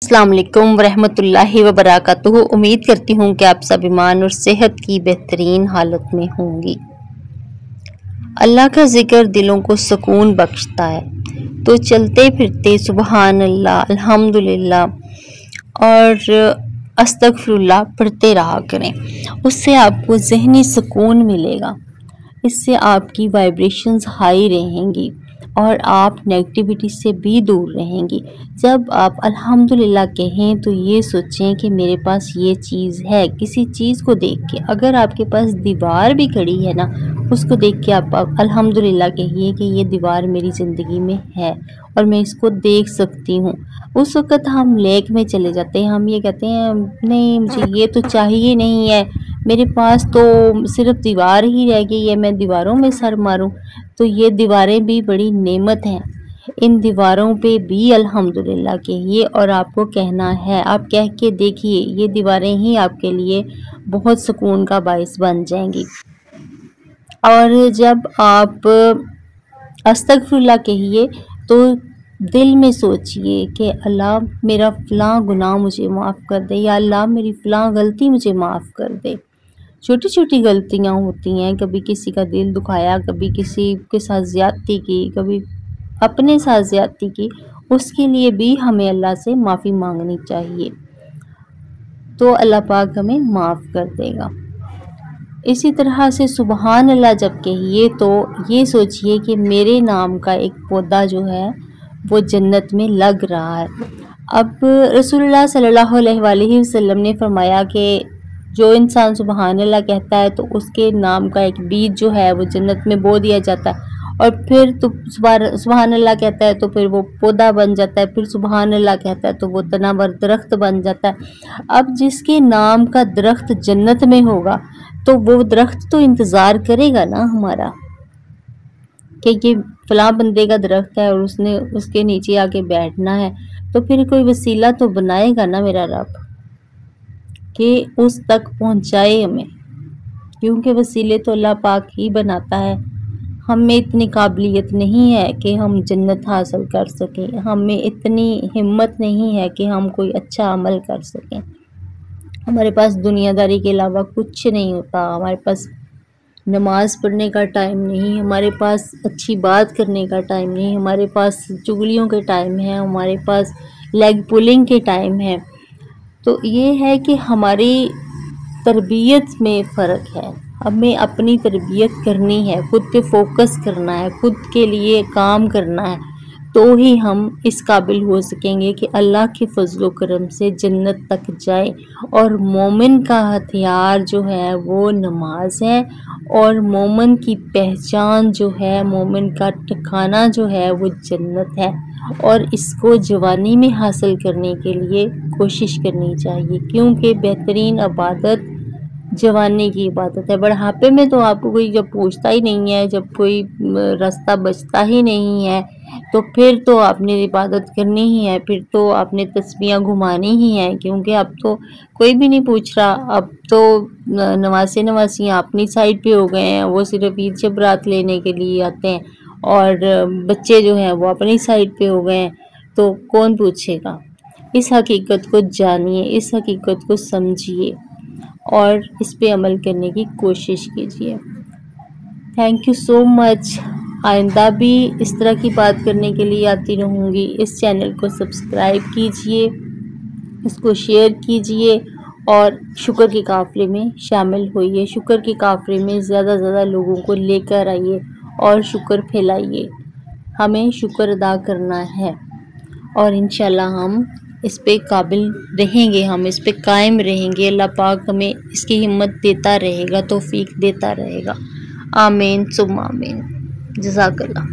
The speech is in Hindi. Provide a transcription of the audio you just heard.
अस्सलाम वालेकुम वरहमतुल्लाहि वबरकातुहू। उम्मीद करती हूँ कि आप सब ईमान और सेहत की बेहतरीन हालत में होंगी। अल्लाह का जिक्र दिलों को सुकून बख्शता है, तो चलते फिरते सुबहान अल्लाह, अल्हम्दुलिल्लाह और अस्तगफिरुल्लाह पढ़ते रहा करें। उससे आपको ज़हनी सुकून मिलेगा, इससे आपकी वाइब्रेशंस हाई रहेंगी और आप नेगेटिविटी से भी दूर रहेंगी। जब आप अल्हम्दुलिल्लाह कहें तो ये सोचें कि मेरे पास ये चीज़ है। किसी चीज़ को देख के, अगर आपके पास दीवार भी खड़ी है ना, उसको देख के आप अल्हम्दुलिल्लाह कहिए कि ये दीवार मेरी ज़िंदगी में है और मैं इसको देख सकती हूँ। उस वक़्त हम लेक में चले जाते हैं, हम ये कहते हैं नहीं मुझे ये तो चाहिए नहीं है, मेरे पास तो सिर्फ दीवार ही रह गई है, मैं दीवारों में सर मारूं। तो ये दीवारें भी बड़ी नेमत हैं, इन दीवारों पे भी अल्हम्दुलिल्लाह कहिए और आपको कहना है। आप कह के देखिए, ये दीवारें ही आपके लिए बहुत सुकून का बाइस बन जाएंगी। और जब आप अस्तगफिरुल्लाह कहिए तो दिल में सोचिए कि अल्लाह मेरा फ़लाँ गुनाह मुझे माफ़ कर दे, या अल्लाह मेरी फ़लाँ गलती मुझे माफ़ कर दे। छोटी छोटी गलतियाँ होती हैं, कभी किसी का दिल दुखाया, कभी किसी के साथ ज़्यादती की, कभी अपने साथ ज़्यादती की, उसके लिए भी हमें अल्लाह से माफ़ी मांगनी चाहिए, तो अल्लाह पाक हमें माफ़ कर देगा। इसी तरह से सुबहान अल्लाह जब कहिए तो ये सोचिए कि मेरे नाम का एक पौधा जो है वो जन्नत में लग रहा है। अब रसूलुल्लाह सल्लल्लाहु अलैहि वसल्लम ने फरमाया कि जो इंसान सुबहान अल्लाह कहता है तो उसके नाम का एक बीज जो है वो जन्नत में बो दिया जाता है, और फिर तो सुबहान अल्लाह कहता है तो फिर वो पौधा बन जाता है, फिर सुबहान अल्लाह कहता है तो वो तनावर दरख्त बन जाता है। अब जिसके नाम का दरख्त जन्नत में होगा तो वो दरख्त तो इंतज़ार करेगा ना हमारा कि ये फलां बंदे का दरख्त है और उसने उसके नीचे आके बैठना है, तो फिर कोई वसीला तो बनाएगा ना मेरा रब कि उस तक पहुंचाए हमें, क्योंकि वसीले तो अल्लाह पाक ही बनाता है। हमें इतनी काबिलियत नहीं है कि हम जन्नत हासिल कर सकें, हमें इतनी हिम्मत नहीं है कि हम कोई अच्छा अमल कर सकें। हमारे पास दुनियादारी के अलावा कुछ नहीं होता, हमारे पास नमाज पढ़ने का टाइम नहीं, हमारे पास अच्छी बात करने का टाइम नहीं, हमारे पास चुगलियों के टाइम है, हमारे पास लेग पुलिंग के टाइम है। तो ये है कि हमारी तरबियत में फ़र्क है, हमें अपनी तरबियत करनी है, खुद पे फोकस करना है, खुद के लिए काम करना है, तो ही हम इस काबिल हो सकेंगे कि अल्लाह के फजलो करम से जन्नत तक जाए। और मोमिन का हथियार जो है वो नमाज है, और मोमिन की पहचान जो है, मोमिन का ठिकाना जो है वो जन्नत है। और इसको जवानी में हासिल करने के लिए कोशिश करनी चाहिए, क्योंकि बेहतरीन इबादत जवानी की इबादत है। बुढ़ापे में तो आपको कोई जब पूछता ही नहीं है, जब कोई रास्ता बचता ही नहीं है, तो फिर तो आपने इबादत करनी ही है, फिर तो आपने तस्बीहां घुमानी ही है, क्योंकि अब तो कोई भी नहीं पूछ रहा। अब तो नवासियाँ अपनी साइड पे हो गए हैं, वो सिर्फ ईद से बारात लेने के लिए आते हैं, और बच्चे जो हैं वो अपनी साइड पे हो गए हैं, तो कौन पूछेगा। इस हकीकत को जानिए, इस हकीकत को समझिए और इस पे अमल करने की कोशिश कीजिए। Thank you so much. आइंदा भी इस तरह की बात करने के लिए आती रहूँगी। इस चैनल को सब्सक्राइब कीजिए, इसको शेयर कीजिए और शुक्र के काफ़िले में शामिल होइए। शुक्र के काफ़िले में ज़्यादा से ज़्यादा लोगों को लेकर आइए और शुक्र फैलाइए। हमें शुक्र अदा करना है और इंशाल्लाह हम इस पे काबिल रहेंगे, हम इस पे कायम रहेंगे। अल्लाह पाक हमें इसकी हिम्मत देता रहेगा, तौफीक देता रहेगा। आमीन सुम्मा आमीन। जज़ाकल्लाह।